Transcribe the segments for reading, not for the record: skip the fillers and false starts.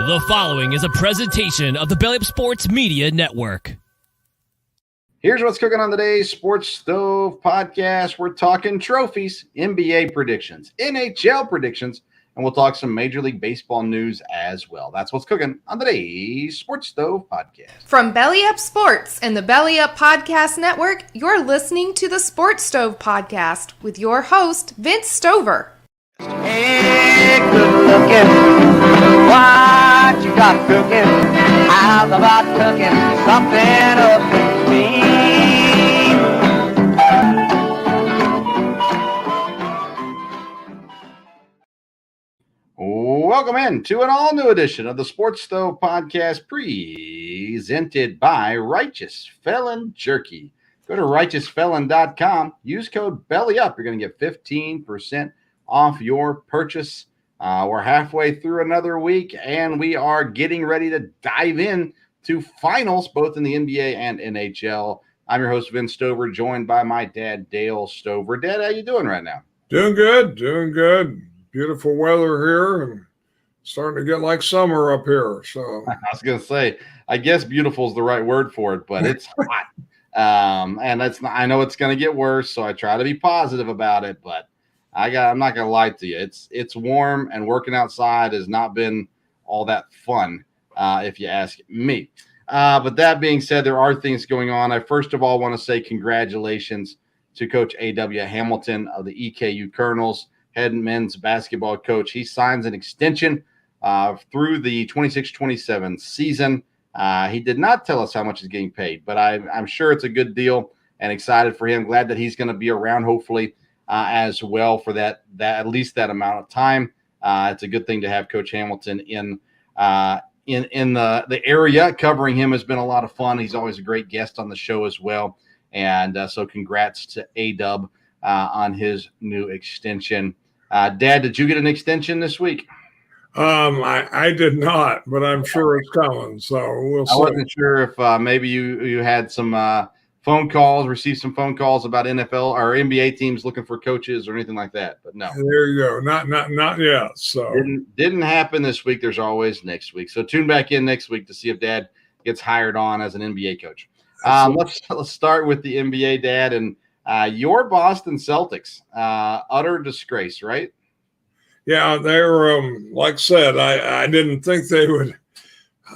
The following is a presentation of the Belly Up Sports Media Network. Here's what's cooking on today's Sports Stove podcast. We're talking trophies, NBA predictions, NHL predictions, and we'll talk some Major League Baseball news as well. That's what's cooking on today's Sports Stove podcast. From Belly Up Sports and the Belly Up Podcast Network, you're listening to the Sports Stove podcast with your host, Vince Stover. Hey, good looking, what you got cooking? How's about cooking something up with me? Welcome in to an all-new edition of the Sports Stove podcast presented by Righteous Felon Jerky. Go to righteousfelon.com, use code BELLYUP. You're going to get 15% off your purchase. We're halfway through another week, and we are getting ready to dive in to finals, both in the NBA and NHL. I'm your host, Vince Stover, joined by my dad, Dale Stover. Dad, how you doing right now? Doing good. Beautiful weather here, and starting to get like summer up here. So I was going to say, I guess beautiful is the right word for it, but it's hot. And that's not, I know it's going to get worse, so I try to be positive about it, but I'm not going to lie to you. It's warm, and working outside has not been all that fun, if you ask me. But that being said, there are things going on. I first of all want to say congratulations to Coach A.W. Hamilton of the EKU Colonels, head men's basketball coach. He signs an extension through the 26-27 season. He did not tell us how much he's getting paid, but I'm sure it's a good deal and excited for him. Glad that he's going to be around, hopefully, as well for that at least that amount of time. It's a good thing to have Coach Hamilton in the area. Covering him has been a lot of fun. He's always a great guest on the show as well. And so congrats to A-Dub on his new extension. Dad, did you get an extension this week? I did not, but I'm sure it's coming. So we'll see. I wasn't sure if maybe you had some received some phone calls about NFL or NBA teams looking for coaches or anything like that, but no. There you go. Not yet. So didn't happen this week. There's always next week. So tune back in next week to see if Dad gets hired on as an NBA coach. Let's start with the NBA, Dad, and your Boston Celtics, utter disgrace, right? Yeah, they're like I said, I didn't think they would.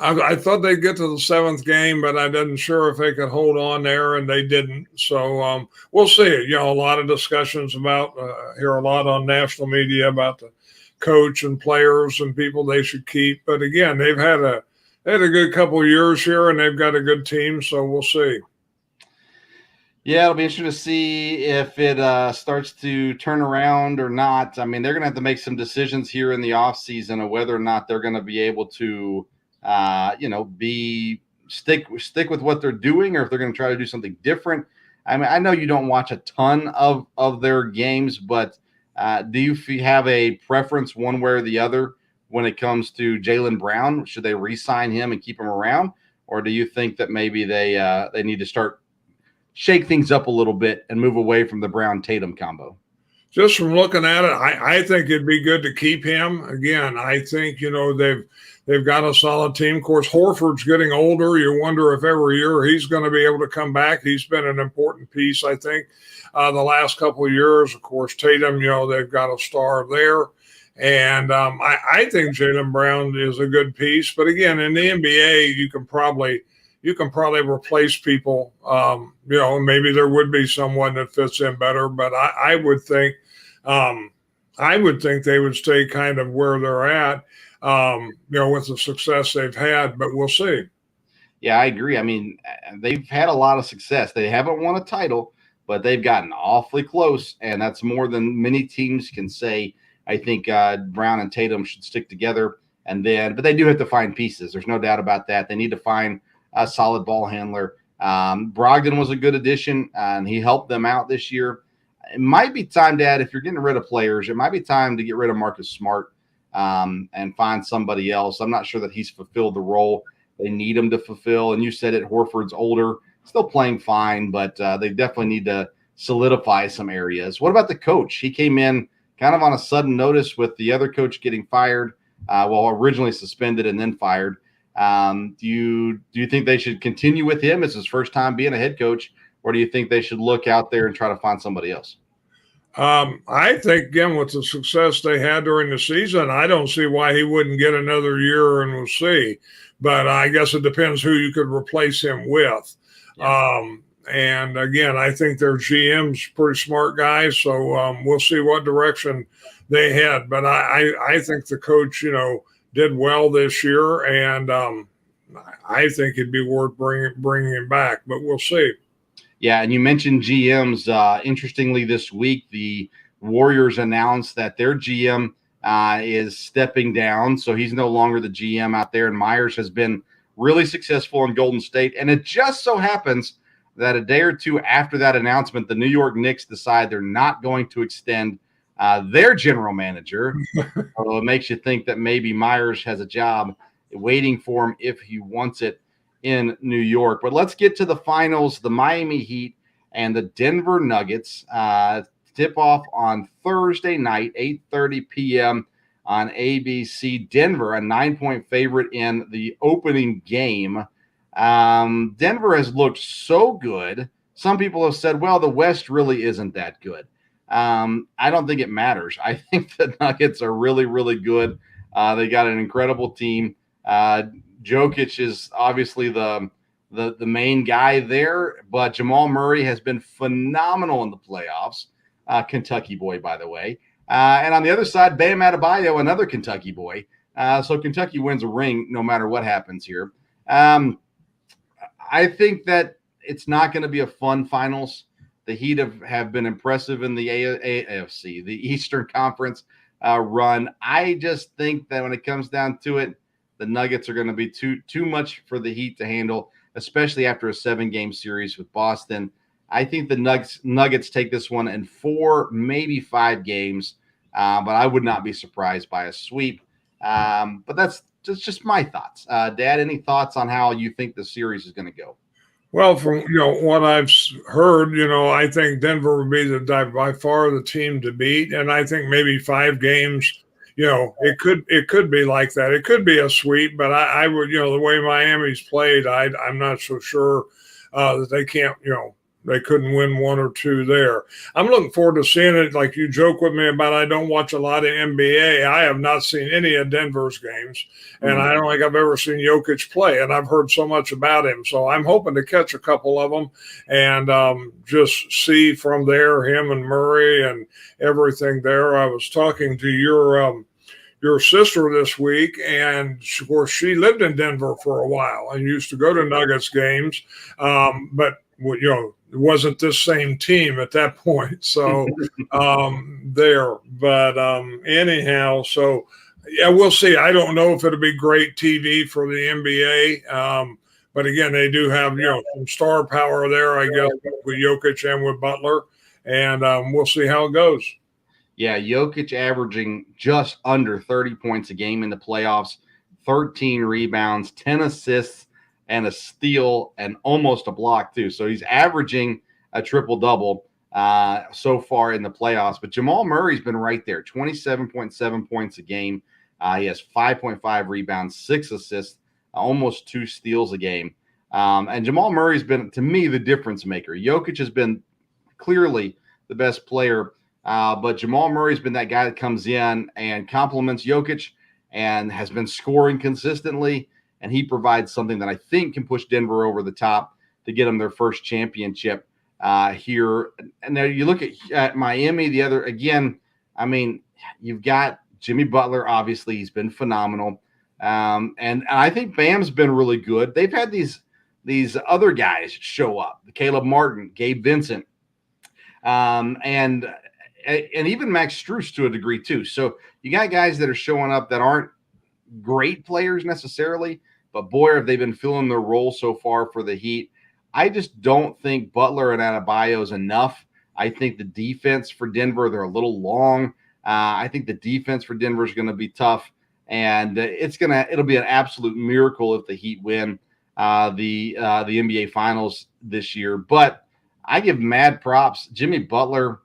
I thought they'd get to the seventh game, but I wasn't sure if they could hold on there, and they didn't. So we'll see. You know, a lot of discussions about hear a lot on national media about the coach and players and people they should keep. But again, they had a good couple of years here, and they've got a good team. So we'll see. Yeah, it'll be interesting to see if it starts to turn around or not. I mean, they're going to have to make some decisions here in the offseason of whether or not they're going to be able to, stick with what they're doing, or if they're going to try to do something different. I mean, I know you don't watch a ton of their games, but do you have a preference one way or the other when it comes to Jaylen Brown? Should they re-sign him and keep him around, or do you think that maybe they need to shake things up a little bit and move away from the Brown-Tatum combo? Just from looking at it, I think it'd be good to keep him. Again, I think, they've got a solid team. Of course, Horford's getting older. You wonder if every year he's going to be able to come back. He's been an important piece, I think, the last couple of years. Of course, Tatum, they've got a star there. And I think Jaylen Brown is a good piece. But again, in the NBA, you can probably replace people. Maybe there would be someone that fits in better, but I would think they would stay kind of where they're at, with the success they've had, but we'll see. Yeah, I agree. I mean, they've had a lot of success. They haven't won a title, but they've gotten awfully close, and that's more than many teams can say. I think Brown and Tatum should stick together, but they do have to find pieces. There's no doubt about that. They need to find a solid ball handler. Brogdon was a good addition, and he helped them out this year. It might be time, Dad, if you're getting rid of players, it might be time to get rid of Marcus Smart and find somebody else. I'm not sure that he's fulfilled the role they need him to fulfill. And you said it, Horford's older, still playing fine, but they definitely need to solidify some areas. What about the coach? He came in kind of on a sudden notice with the other coach getting fired. originally suspended and then fired. Do you think they should continue with him? It's his first time being a head coach, or do you think they should look out there and try to find somebody else? I think, again, with the success they had during the season, I don't see why he wouldn't get another year, and we'll see. But I guess it depends who you could replace him with. Yeah. And again, I think their GM's pretty smart guys, so we'll see what direction they head. But I think the coach, did well this year, and I think it'd be worth bringing him back. But we'll see. Yeah, and you mentioned GMs. Interestingly, this week, the Warriors announced that their GM is stepping down, so he's no longer the GM out there, and Myers has been really successful in Golden State. And it just so happens that a day or two after that announcement, the New York Knicks decide they're not going to extend their general manager. So it makes you think that maybe Myers has a job waiting for him if he wants it in New York. But let's get to the finals. The Miami Heat and the Denver Nuggets tip off on Thursday night, 8:30 p.m. on ABC. Denver, a 9-point favorite in the opening game. Denver has looked so good. Some people have said, well, the West really isn't that good. I don't think it matters. I think the Nuggets are really, really good. They got an incredible team. Jokic is obviously the main guy there, but Jamal Murray has been phenomenal in the playoffs. Kentucky boy, by the way. And on the other side, Bam Adebayo, another Kentucky boy. So Kentucky wins a ring no matter what happens here. I think that it's not going to be a fun finals. The Heat have been impressive in the AFC, the Eastern Conference run. I just think that when it comes down to it, the Nuggets are going to be too much for the Heat to handle, especially after a 7-game series with Boston. I think the Nuggets take this one in 4, maybe 5 games, but I would not be surprised by a sweep. But that's just my thoughts. Dad, any thoughts on how you think the series is going to go? Well, from what I've heard, I think Denver would be by far the team to beat, and I think maybe 5 games. It could be like that. It could be a sweep, but I would, the way Miami's played, I'm not so sure that they can't, they couldn't win 1 or 2 there. I'm looking forward to seeing it. Like you joke with me about, I don't watch a lot of NBA. I have not seen any of Denver's games, and I don't think I've ever seen Jokic play, and I've heard so much about him. So I'm hoping to catch a couple of them and just see from there him and Murray and everything there. I was talking to your sister this week, and of course she lived in Denver for a while and used to go to Nuggets games, but it wasn't this same team at that point. So there, but anyhow, so yeah, we'll see. I don't know if it'll be great TV for the NBA. But again, they do have, some star power there, I guess, with Jokic and with Butler, and we'll see how it goes. Yeah, Jokic averaging just under 30 points a game in the playoffs, 13 rebounds, 10 assists, and a steal, and almost a block too. So he's averaging a triple-double so far in the playoffs. But Jamal Murray's been right there, 27.7 points a game. He has 5.5 rebounds, 6 assists, almost 2 steals a game. And Jamal Murray's been, to me, the difference maker. Jokic has been clearly the best player, but Jamal Murray's been that guy that comes in and compliments Jokic and has been scoring consistently. And he provides something that I think can push Denver over the top to get them their first championship here. And now you look at Miami, you've got Jimmy Butler. Obviously, he's been phenomenal. And I think Bam's been really good. They've had these other guys show up, Caleb Martin, Gabe Vincent, and even Max Strus to a degree too. So you got guys that are showing up that aren't great players necessarily, but boy, have they been filling their role so far for the Heat. I just don't think Butler and Adebayo is enough. I think the defense for Denver, they're a little long. I think the defense for Denver is going to be tough, and it'll be an absolute miracle if the Heat win the NBA Finals this year. But I give mad props. Jimmy Butler,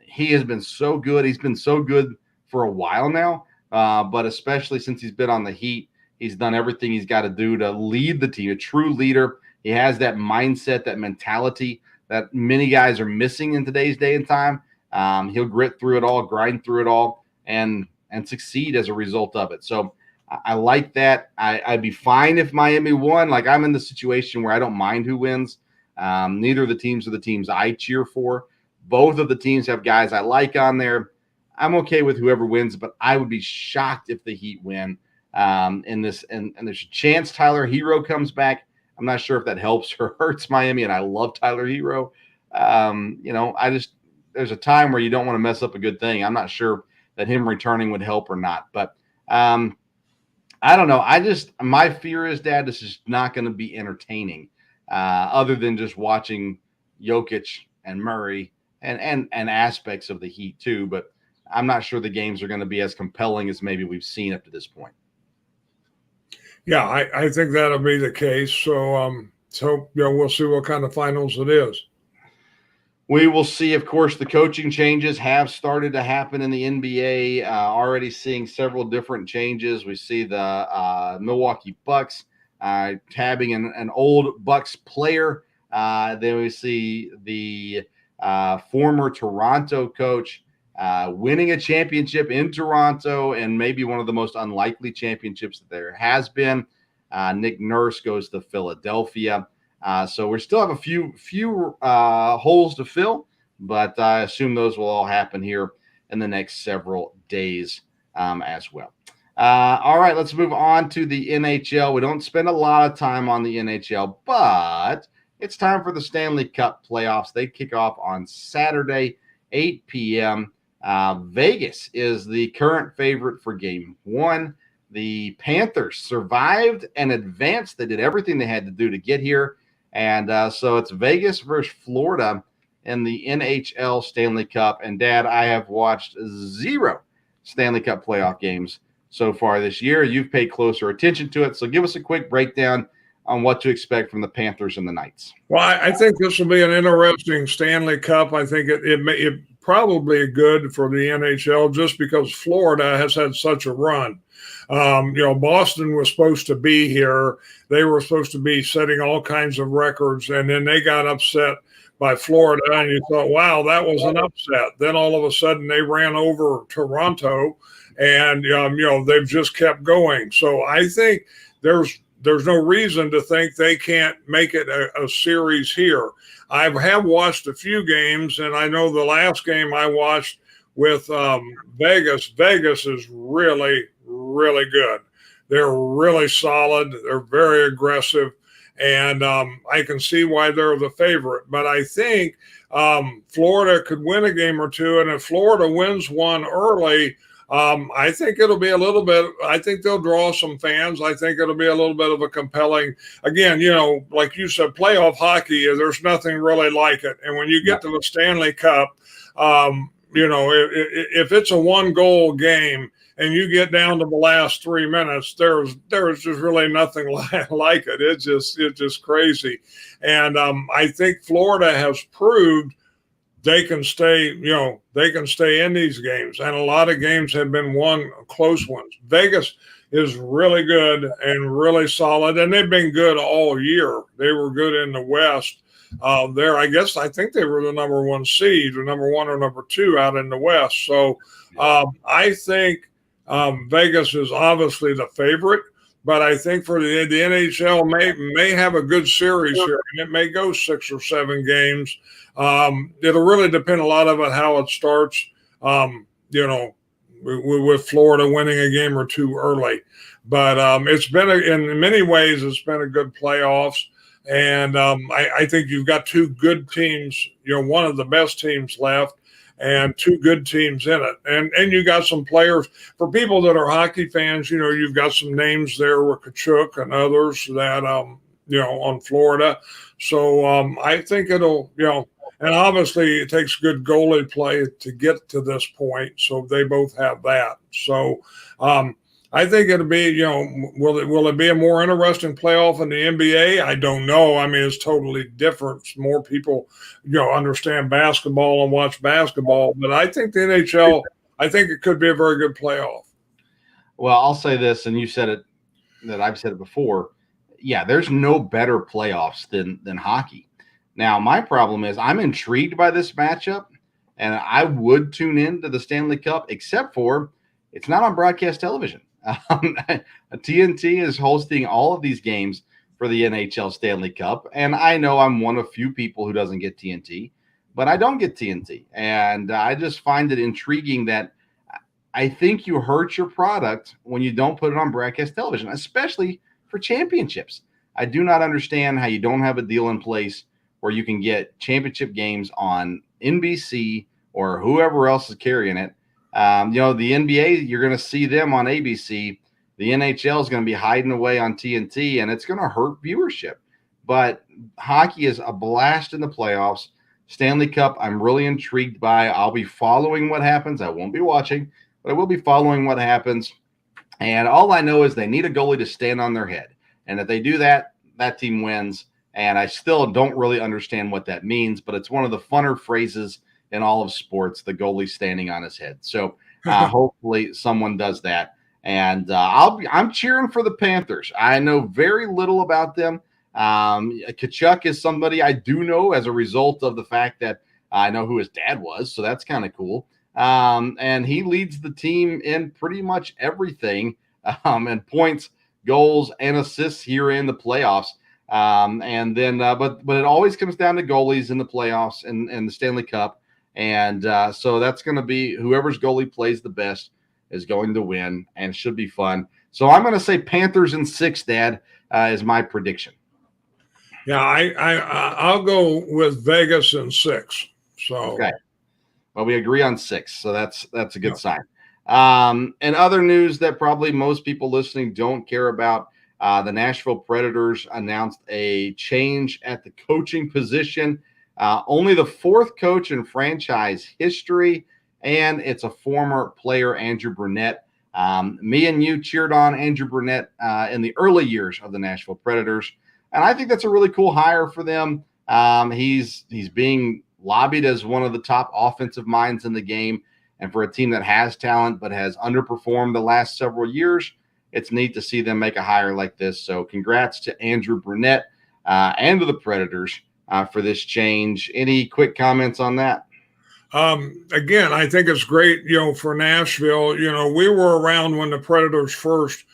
he has been so good. He's been so good for a while now. but especially since he's been on the Heat, he's done everything he's got to do to lead the team, a true leader. He has that mindset, that mentality that many guys are missing in today's day and time. He'll grit through it all, grind through it all, and succeed as a result of it. So I like that. I'd be fine if Miami won. Like, I'm in the situation where I don't mind who wins. Neither of the teams are the teams I cheer for. Both of the teams have guys I like on there. I'm okay with whoever wins, but I would be shocked if the Heat win in this. And there's a chance Tyler Hero comes back. I'm not sure if that helps or hurts Miami, and I love Tyler Hero. There's a time where you don't want to mess up a good thing. I'm not sure that him returning would help or not, but I don't know. My fear is, Dad, this is not going to be entertaining, other than just watching Jokic and Murray and aspects of the Heat too. But I'm not sure the games are going to be as compelling as maybe we've seen up to this point. Yeah, I think that'll be the case. So we'll see what kind of finals it is. We will see. Of course, the coaching changes have started to happen in the NBA. Already seeing several different changes. We see the Milwaukee Bucks tabbing an old Bucks player. Then we see the former Toronto coach winning a championship in Toronto, and maybe one of the most unlikely championships that there has been. Nick Nurse goes to Philadelphia. So we still have a few holes to fill, but I assume those will all happen here in the next several days as well. All right, let's move on to the NHL. We don't spend a lot of time on the NHL, but it's time for the Stanley Cup playoffs. They kick off on Saturday, 8 p.m. Vegas is the current favorite for Game 1. The Panthers survived and advanced. They did everything they had to do to get here. And so it's Vegas versus Florida in the NHL Stanley Cup. And, Dad, I have watched 0 Stanley Cup playoff games so far this year. You've paid closer attention to it. So give us a quick breakdown on what to expect from the Panthers and the Knights. Well, I think this will be an interesting Stanley Cup. I think it probably good for the NHL just because Florida has had such a run. Boston was supposed to be here. They were supposed to be setting all kinds of records, and then they got upset by Florida, and you thought, wow, that was an upset. Then all of a sudden they ran over Toronto, and, they've just kept going. So I think there's no reason to think they can't make it a series here. I have watched a few games, and I know the last game I watched with Vegas is really, really good. They're really solid. They're very aggressive, and I can see why they're the favorite. But I think Florida could win a game or two, and if Florida wins one early, I think it'll be a little bit, I think they'll draw some fans. I think it'll be a little bit of a compelling, again, like you said, playoff hockey, there's nothing really like it. And when you get to the Stanley Cup, if it's a 1-goal game and you get down to the last 3 minutes, there's just really nothing like it. It's just crazy. And I think Florida has proved they can stay in these games. And a lot of games have been won close ones. Vegas is really good and really solid, and they've been good all year. They were good in the West. I think they were the number 1 seed, or number 1 or number 2 out in the West. So I think Vegas is obviously the favorite, but I think for the NHL may have a good series here, and it may go 6 or 7 games. It'll really depend a lot on how it starts, with Florida winning a game or 2 early. But in many ways, it's been a good playoffs. And I think you've got 2 good teams, one of the best teams left, and 2 good teams in it. And you got some players. For people that are hockey fans, you've got some names there with Kachuk and others that, on Florida. So I think it'll, and obviously it takes good goalie play to get to this point. So they both have that. So I think it'll be, will it be a more interesting playoff in the NBA? I don't know. I mean, it's totally different. More people, understand basketball and watch basketball. But I think the NHL, I think it could be a very good playoff. Well, I'll say this, and you said it, that I've said it before. Yeah, there's no better playoffs than hockey. Now, my problem is I'm intrigued by this matchup, and I would tune in to the Stanley Cup, except for it's not on broadcast television. TNT is hosting all of these games for the NHL Stanley Cup, and I know I'm one of few people who doesn't get TNT, but I don't get TNT, and I just find it intriguing that I think you hurt your product when you don't put it on broadcast television, especially for championships. I do not understand how you don't have a deal in place where you can get championship games on NBC or whoever else is carrying it. The NBA, you're going to see them on ABC. The NHL is going to be hiding away on TNT, and it's going to hurt viewership. But hockey is a blast in the playoffs. Stanley Cup, I'm really intrigued by. I'll be following what happens. I won't be watching, but I will be following what happens. And all I know is they need a goalie to stand on their head. And if they do that, that team wins. And I still don't really understand what that means, but it's one of the funner phrases in all of sports, the goalie standing on his head. So hopefully someone does that. And I'm cheering for the Panthers. I know very little about them. Kachuk is somebody I do know as a result of the fact that I know who his dad was. So that's kind of cool. And he leads the team in pretty much everything, and points, goals, and assists here in the playoffs. But it always comes down to goalies in the playoffs and the Stanley Cup. And so that's going to be whoever's goalie plays the best is going to win, and should be fun. So I'm going to say Panthers in 6, Dad, is my prediction. Yeah, I'll go with Vegas in 6. So okay. Well, we agree on 6, so that's a good sign. And other news that probably most people listening don't care about, the Nashville Predators announced a change at the coaching position. Only the 4th coach in franchise history, and it's a former player, Andrew Brunette. Me and you cheered on Andrew Brunette in the early years of the Nashville Predators, and I think that's a really cool hire for them. He's being lobbied as one of the top offensive minds in the game, and for a team that has talent but has underperformed the last several years, it's neat to see them make a hire like this. So congrats to Andrew Brunette and to the Predators for this change. Any quick comments on that? Again, I think it's great, for Nashville. We were around when the Predators first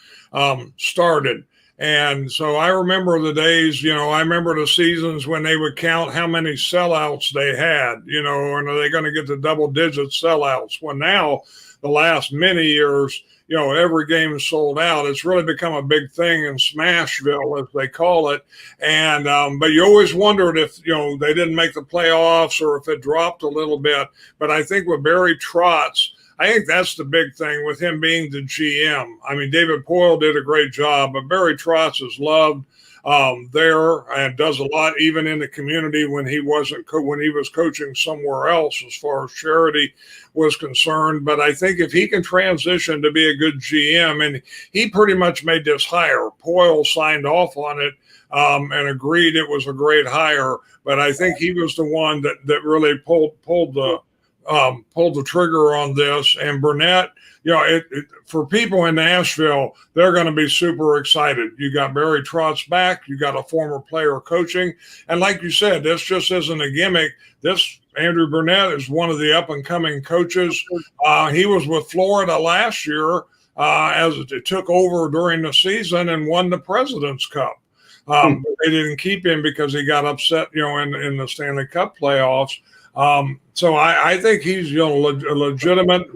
started. And so I remember the days, I remember the seasons when they would count how many sellouts they had, and are they going to get to double-digit sellouts? Well, now, the last many years, every game is sold out. It's really become a big thing in Smashville, as they call it. And but you always wondered if they didn't make the playoffs or if it dropped a little bit. But I think with Barry Trotz, I think that's the big thing with him being the GM. I mean, David Poyle did a great job, but Barry Trotz is loved there and does a lot, even in the community when he was coaching somewhere else as far as charity was concerned. But I think if he can transition to be a good GM, and he pretty much made this hire, Poyle signed off on it and agreed it was a great hire. But I think he was the one that really pulled the trigger on this. And Burnett, for people in Nashville, they're going to be super excited. You got Barry Trotz back. You got a former player coaching. And like you said, this just isn't a gimmick. This Andrew Burnett is one of the up-and-coming coaches. He was with Florida last year as it took over during the season and won the President's Cup. They didn't keep him because he got upset, in the Stanley Cup playoffs. So I think he's legitimate.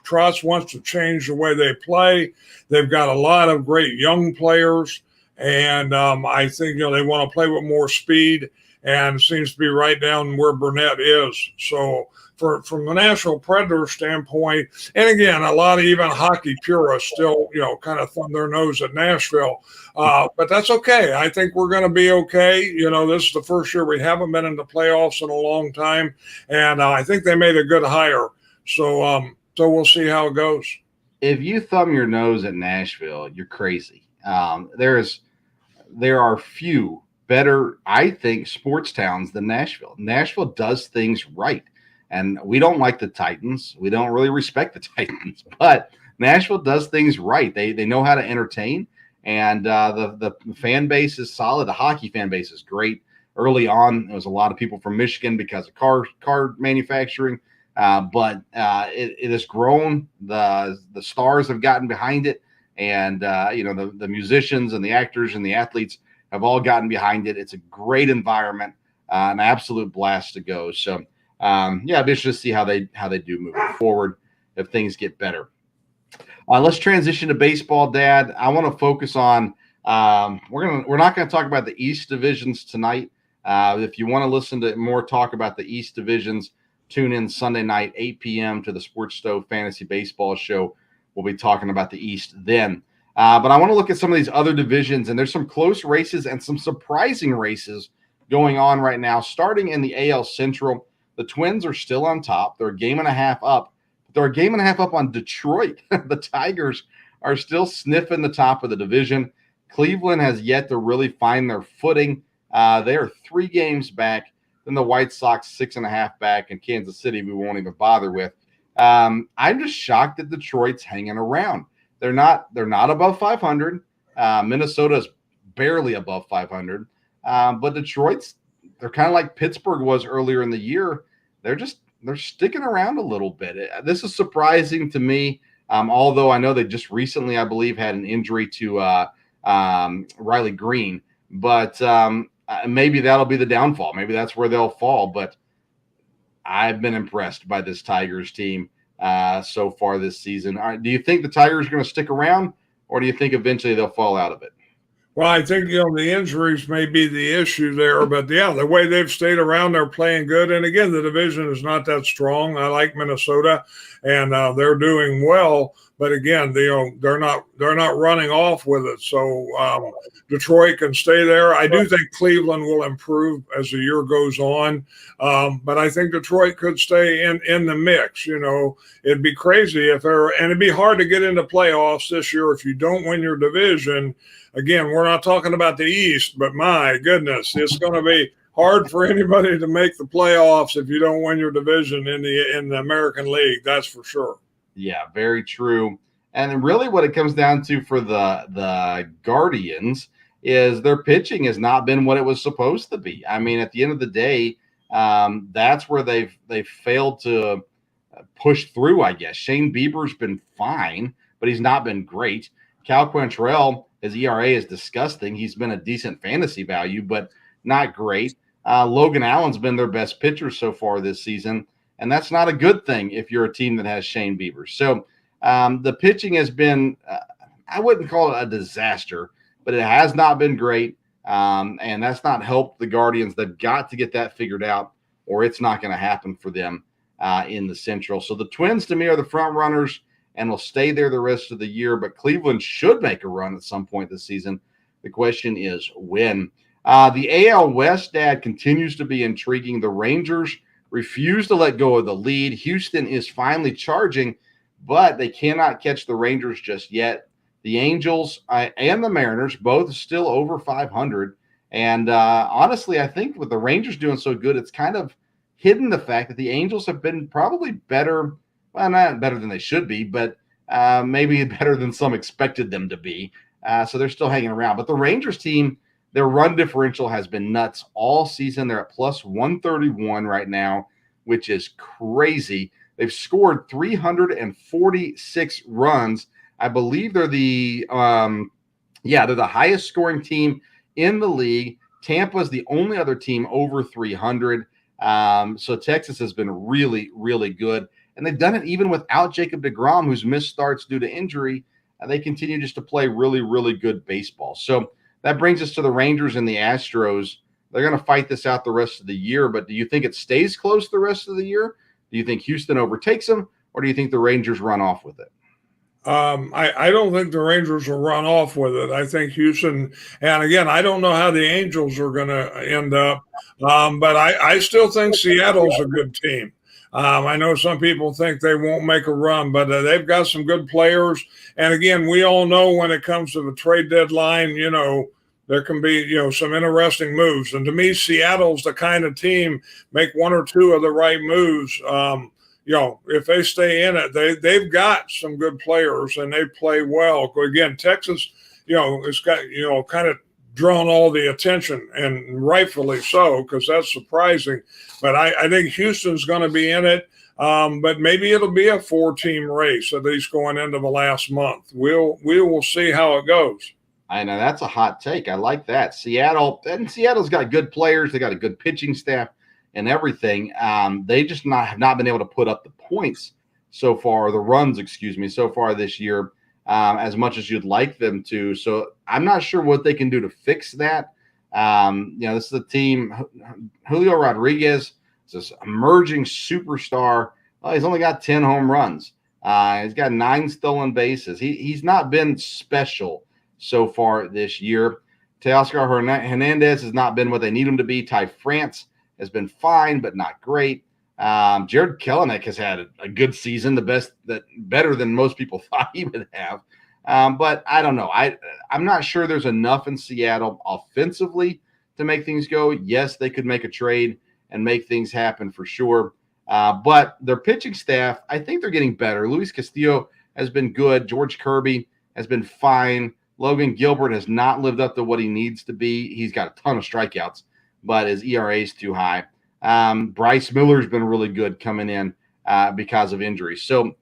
Trotz wants to change the way they play. They've got a lot of great young players, and I think they want to play with more speed, and it seems to be right down where Burnett is. So from the Nashville Predators standpoint, and again, a lot of even hockey purists still kind of thumb their nose at Nashville, but that's okay. I think we're going to be okay. This is the first year we haven't been in the playoffs in a long time, and I think they made a good hire. So we'll see how it goes. If you thumb your nose at Nashville, you're crazy. There are few better, I think, sports towns than Nashville. Nashville does things right. And we don't like the Titans. We don't really respect the Titans. But Nashville does things right. They know how to entertain, and the fan base is solid. The hockey fan base is great. Early on, there was a lot of people from Michigan because of car manufacturing, but it has grown. The stars have gotten behind it, and the musicians and the actors and the athletes have all gotten behind it. It's a great environment, an absolute blast to go. So I'm interested to see how they do moving forward if things get better. Let's transition to baseball, Dad. I want to focus on we're not going to talk about the East divisions tonight. If you want to listen to more talk about the East divisions, tune in Sunday night, 8 p.m. to the Sports Stove Fantasy Baseball Show. We'll be talking about the East then. But I want to look at some of these other divisions, and there's some close races and some surprising races going on right now. Starting in the AL Central, the Twins are still on top. They're a game and a half up. They're a game and a half up on Detroit. The Tigers are still sniffing the top of the division. Cleveland has yet to really find their footing. They are 3 games back. Then the White Sox 6.5 back, and Kansas City we won't even bother with. I'm just shocked that Detroit's hanging around. They're not above 500. Minnesota's barely above 500. But they're kind of like Pittsburgh was earlier in the year. They're sticking around a little bit. This is surprising to me. Although I know they just recently, I believe, had an injury to Riley Green, but maybe that'll be the downfall. Maybe that's where they'll fall. But I've been impressed by this Tigers team so far this season. Do you think the Tigers are going to stick around, or do you think eventually they'll fall out of it? Well, I think, the injuries may be the issue there, but the way they've stayed around, they're playing good. And again, the division is not that strong. I like Minnesota, and they're doing well. But again, they're not running off with it. So Detroit can stay there. I do think Cleveland will improve as the year goes on. But I think Detroit could stay in the mix. It'd be crazy and it'd be hard to get into playoffs this year if you don't win your division. Again, we're not talking about the East, but my goodness, it's going to be hard for anybody to make the playoffs if you don't win your division in the American League. That's for sure. Yeah, very true. And really what it comes down to for the Guardians is their pitching has not been what it was supposed to be. I mean, at the end of the day, that's where they've failed to push through, I guess. Shane Bieber's been fine, but he's not been great. Cal Quantrill, his ERA is disgusting. He's been a decent fantasy value, but not great. Logan Allen's been their best pitcher so far this season, and that's not a good thing if you're a team that has Shane Bieber. So the pitching has been, I wouldn't call it a disaster, but it has not been great, and that's not helped the Guardians. They've got to get that figured out, or it's not going to happen for them in the Central. So the Twins, to me, are the front runners, and will stay there the rest of the year. But Cleveland should make a run at some point this season. The question is when. The AL West, Dad, continues to be intriguing. The Rangers refuse to let go of the lead. Houston is finally charging, but they cannot catch the Rangers just yet. The Angels and the Mariners, both still over 500. And honestly, I think with the Rangers doing so good, it's kind of hidden the fact that the Angels have been probably better. Well, not better than they should be, but maybe better than some expected them to be. So they're still hanging around. But the Rangers team, their run differential has been nuts all season. They're at plus 131 right now, which is crazy. They've scored 346 runs. I believe they're the highest scoring team in the league. Tampa is the only other team over 300. So Texas has been really, really good. And they've done it even without Jacob deGrom, who's missed starts due to injury. They continue just to play really, really good baseball. So that brings us to the Rangers and the Astros. They're going to fight this out the rest of the year. But do you think it stays close the rest of the year? Do you think Houston overtakes them? Or do you think the Rangers run off with it? I don't think the Rangers will run off with it. I think Houston, and again, I don't know how the Angels are going to end up. But I still think Seattle's a good team. I know some people think they won't make a run, but they've got some good players. And again, we all know when it comes to the trade deadline, there can be, some interesting moves. And to me, Seattle's the kind of team, make one or two of the right moves. if they stay in it, they've got some good players and they play well. Again, Texas, it's got, kind of drawn all the attention, and rightfully so, because that's surprising. But I think Houston's going to be in it. But maybe it'll be a 4-team race, at least going into the last month. We will see how it goes. I know that's a hot take. I like that. Seattle's got good players. They got a good pitching staff and everything. They just have not been able to put up the points so far, the runs, so far this year, as much as you'd like them to. So I'm not sure what they can do to fix that. This is a team. Julio Rodriguez is this emerging superstar. Well, he's only got 10 home runs. He's got 9 stolen bases. He's not been special so far this year. Teoscar Hernandez has not been what they need him to be. Ty France has been fine, but not great. Jared Kelenic has had a good season, better than most people thought he would have. But I don't know. I'm not sure there's enough in Seattle offensively to make things go. Yes, they could make a trade and make things happen for sure. But their pitching staff, I think they're getting better. Luis Castillo has been good. George Kirby has been fine. Logan Gilbert has not lived up to what he needs to be. He's got a ton of strikeouts, but his ERA is too high. Bryce Miller's been really good coming in because of injuries. So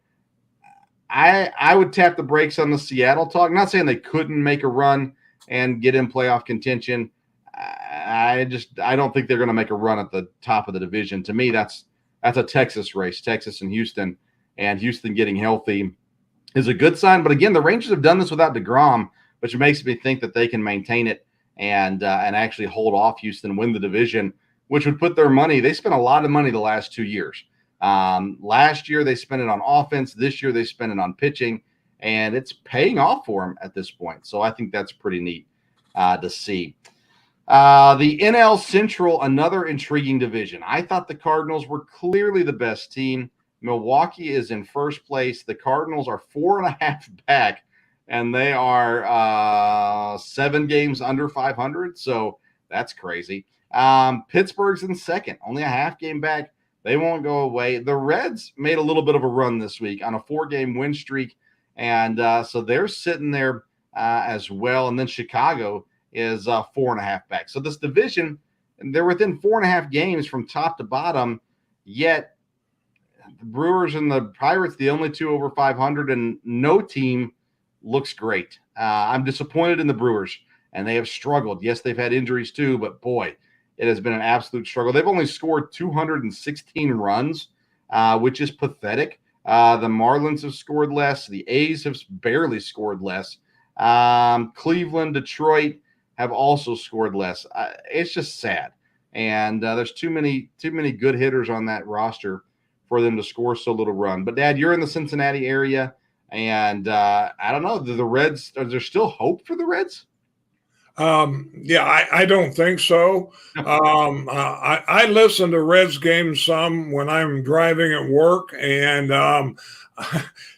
I would tap the brakes on the Seattle talk. I'm not saying they couldn't make a run and get in playoff contention. I don't think they're going to make a run at the top of the division. To me, that's a Texas race, Texas and Houston getting healthy is a good sign. But again, the Rangers have done this without DeGrom, which makes me think that they can maintain it and actually hold off Houston, win the division, which would put their money. They spent a lot of money the last 2 years. Last year they spent it on offense. This year they spent it on pitching, and it's paying off for them at this point. So I think that's pretty neat to see. The NL Central, another intriguing division. I thought the Cardinals were clearly the best team. Milwaukee is in first place. The Cardinals are 4.5 back, and they are 7 games under 500. So that's crazy. Pittsburgh's in second, only a half game back. They won't go away. The Reds made a little bit of a run this week on a 4-game win streak, and so they're sitting there as well. And then Chicago is 4.5 back. So this division, they're within 4.5 games from top to bottom, yet the Brewers and the Pirates, the only 2 over 500, and no team looks great. I'm disappointed in the Brewers, and they have struggled. Yes, they've had injuries too, but boy, it has been an absolute struggle. They've only scored 216 runs, which is pathetic. The Marlins have scored less. The A's have barely scored less. Cleveland, Detroit have also scored less. It's just sad. And there's too many good hitters on that roster for them to score so little run. But, Dad, you're in the Cincinnati area, and I don't know. The Reds, is there still hope for the Reds? I don't think so. I listen to Reds games some when I'm driving at work, and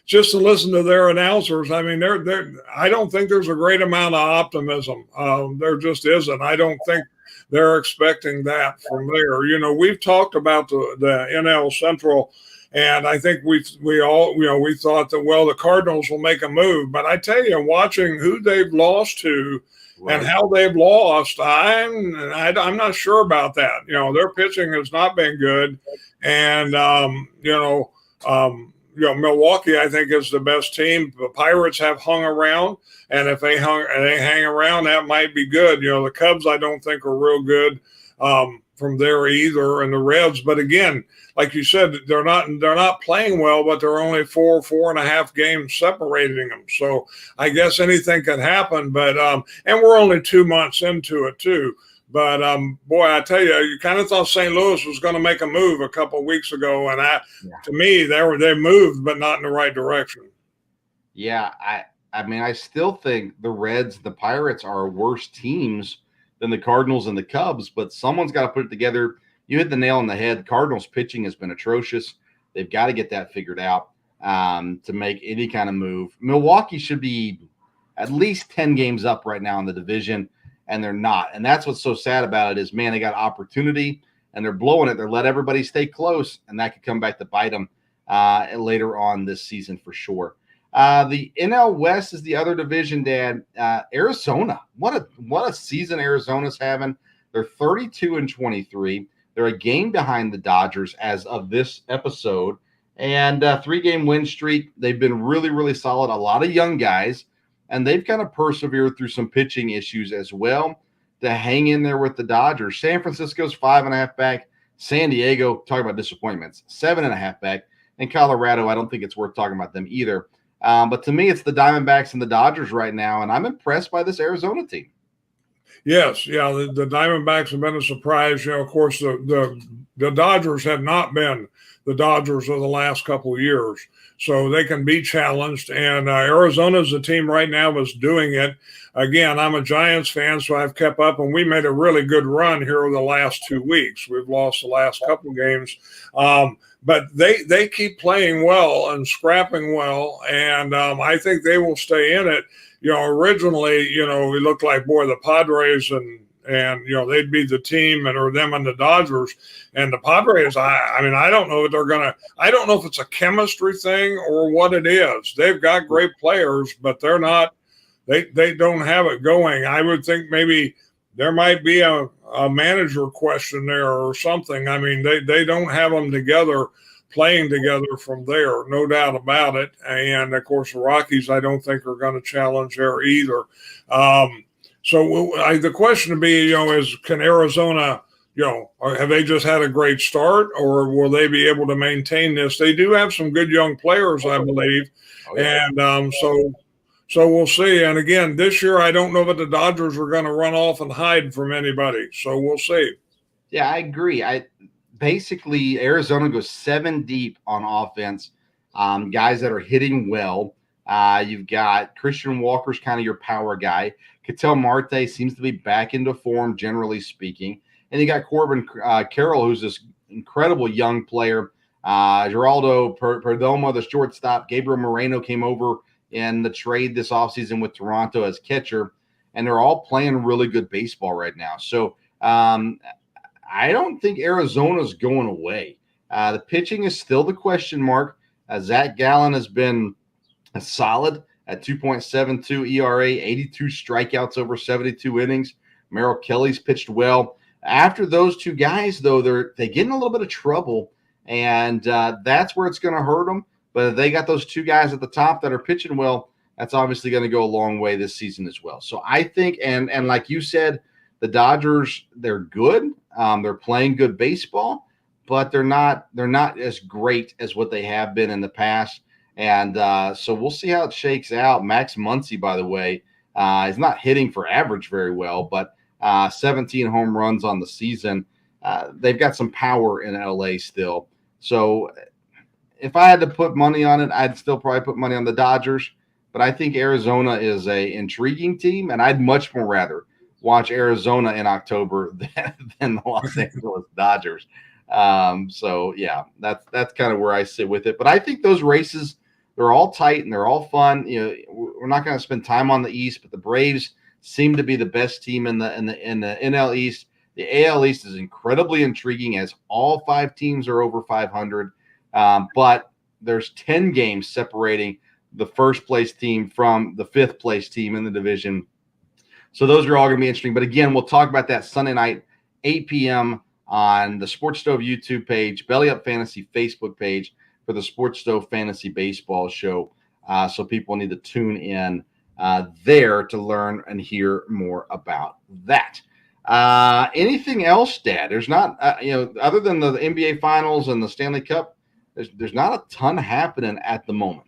just to listen to their announcers. I mean, I don't think there's a great amount of optimism. There just isn't. I don't think they're expecting that from there. You know, we've talked about the NL Central, and I think we thought that, well, the Cardinals will make a move. But I tell you, watching who they've lost to, right, and how they've lost, I'm not sure about that. You know, their pitching has not been good, and Milwaukee, I think, is the best team. The Pirates have hung around, and if they hang around, that might be good. You know, the Cubs, I don't think, are real good from there either, and the Reds. But again, like you said, they're not playing well, but they're only 4.5 games separating them. So I guess anything can happen. But and we're only 2 months into it too. But boy, I tell you kind of thought St. Louis was going to make a move a couple of weeks ago, and to me, they moved, but not in the right direction. Yeah, I mean, I still think the Reds, the Pirates are worse teams than the Cardinals and the Cubs, but someone's got to put it together. You hit the nail on the head. Cardinals pitching has been atrocious. They've got to get that figured out to make any kind of move. Milwaukee should be at least 10 games up right now in the division, and they're not. And that's what's so sad about it is, man, they got opportunity, and they're blowing it. They're letting everybody stay close, and that could come back to bite them. later on this season for sure. The NL West is the other division, Dad. Arizona, what a season Arizona's having. They're 32-23. They're a game behind the Dodgers as of this episode, and 3-game win streak. They've been really, really solid. A lot of young guys, and they've kind of persevered through some pitching issues as well to hang in there with the Dodgers. San Francisco's 5.5 back. San Diego, talk about disappointments, 7.5 back. And Colorado, I don't think it's worth talking about them either. But to me, it's the Diamondbacks and the Dodgers right now, and I'm impressed by this Arizona team. Yes, yeah, the Diamondbacks have been a surprise. Of course, the Dodgers have not been the Dodgers of the last couple of years, so they can be challenged. And Arizona's a team right now that's doing it. Again, I'm a Giants fan, so I've kept up, and we made a really good run here over the last 2 weeks. We've lost the last couple of games, but they keep playing well and scrapping well, and I think they will stay in it. Originally, we looked like, boy, the Padres and they'd be the team or them and the Dodgers. And the Padres, I don't know if I don't know if it's a chemistry thing or what it is. They've got great players, but they're not, they don't have it going. I would think maybe there might be a manager question there or something. They don't have them together, playing together from there, no doubt about it. And of course, the Rockies, I don't think are going to challenge there either. So the question to be, is can Arizona, have they just had a great start, or will they be able to maintain this? They do have some good young players, I believe. Oh, yeah. And so we'll see. And again, this year, I don't know that the Dodgers are going to run off and hide from anybody. So we'll see. Yeah, I agree. Basically, Arizona goes 7 deep on offense, guys that are hitting well. You've got Christian Walker's kind of your power guy. Ketel Marte seems to be back into form, generally speaking. And you got Corbin Carroll, who's this incredible young player. Geraldo Perdomo, the shortstop. Gabriel Moreno came over in the trade this offseason with Toronto as catcher. And they're all playing really good baseball right now. So, I don't think Arizona's going away. The pitching is still the question mark. Zach Gallen has been solid at 2.72 ERA, 82 strikeouts over 72 innings. Merrill Kelly's pitched well. After those two guys, though, they get in a little bit of trouble, and that's where it's going to hurt them. But if they got those two guys at the top that are pitching well, that's obviously going to go a long way this season as well. So I think, and like you said, the Dodgers, they're good. They're playing good baseball, but they're not as great as what they have been in the past. And so we'll see how it shakes out. Max Muncy, by the way, is not hitting for average very well, but 17 home runs on the season. They've got some power in LA still. So if I had to put money on it, I'd still probably put money on the Dodgers. But I think Arizona is a intriguing team, and I'd much more rather watch Arizona in October than the Los Angeles Dodgers. So yeah, that's kind of where I sit with it. But I think those races, they're all tight and they're all fun. We're not going to spend time on the East, but the Braves seem to be the best team in the NL East. The AL East is incredibly intriguing as all 5 teams are over 500. But there's 10 games separating the first place team from the 5th place team in the division. So those are all going to be interesting. But again, we'll talk about that Sunday night, 8 p.m. on the Sports Stove YouTube page, Belly Up Fantasy Facebook page for the Sports Stove Fantasy Baseball Show. So people need to tune in there to learn and hear more about that. Anything else, Dad? There's not, other than the NBA Finals and the Stanley Cup, there's not a ton happening at the moment.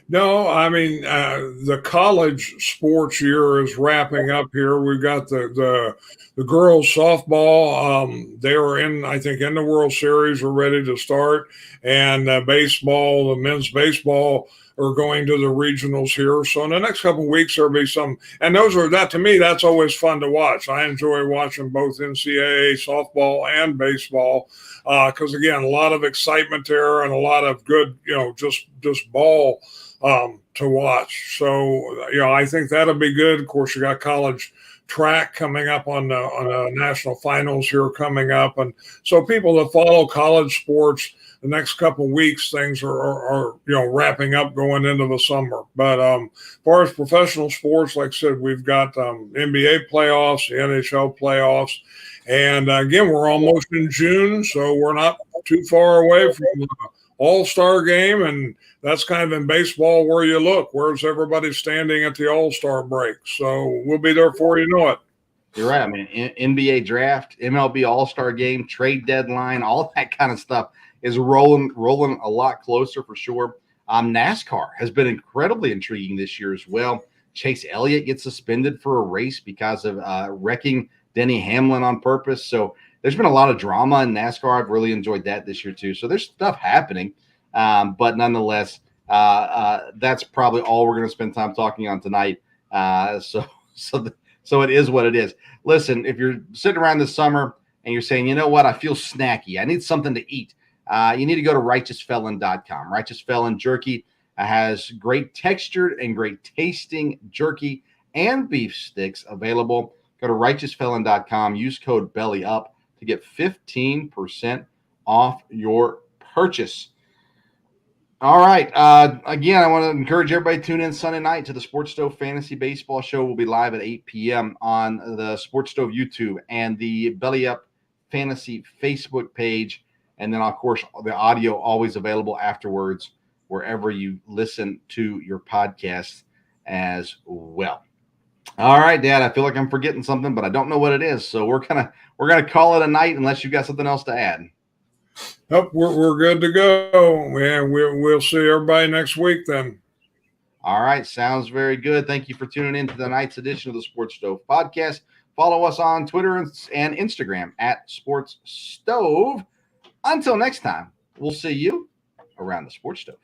No, the college sports year is wrapping up here. We've got the girls softball. They are in the World Series. We're ready to start. And baseball, the men's baseball are going to the regionals here. So in the next couple of weeks, there'll be some. And to me, that's always fun to watch. I enjoy watching both NCAA softball and baseball because, again, a lot of excitement there and a lot of good, just ball to watch. So, I think that'll be good. Of course, you got college track coming up on the national finals here coming up. And so people that follow college sports, the next couple of weeks, things are wrapping up going into the summer. But as far as professional sports, like I said, we've got NBA playoffs, the NHL playoffs. And again, we're almost in June, so we're not too far away from the All-Star game. And that's kind of in baseball where you look. Where's everybody standing at the All-Star break? So we'll be there before you know it. You're right. I mean, NBA draft, MLB All-Star game, trade deadline, all that kind of stuff is rolling a lot closer for sure. NASCAR has been incredibly intriguing this year as well. Chase Elliott gets suspended for a race because of wrecking Denny Hamlin on purpose. So there's been a lot of drama in NASCAR. I've really enjoyed that this year too. So there's stuff happening. But nonetheless, that's probably all we're going to spend time talking on tonight. So it is what it is. Listen, if you're sitting around this summer and you're saying, you know what, I feel snacky, I need something to eat, you need to go to righteousfelon.com. Righteous Felon Jerky has great textured and great tasting jerky and beef sticks available. Go to righteousfelon.com. Use code BELLYUP to get 15% off your purchase. All right. Again, I want to encourage everybody to tune in Sunday night to the Sports Stove Fantasy Baseball Show. We'll be live at 8 p.m. on the Sports Stove YouTube and the Belly Up Fantasy Facebook page. And then, of course, the audio always available afterwards wherever you listen to your podcasts as well. All right, Dad, I feel like I'm forgetting something, but I don't know what it is. So we're gonna call it a night unless you've got something else to add. Nope, we're good to go. Yeah, we'll see everybody next week then. All right, sounds very good. Thank you for tuning in to tonight's edition of the Sports Stove Podcast. Follow us on Twitter and Instagram at Sports Stove. Until next time, we'll see you around the Sports Stove.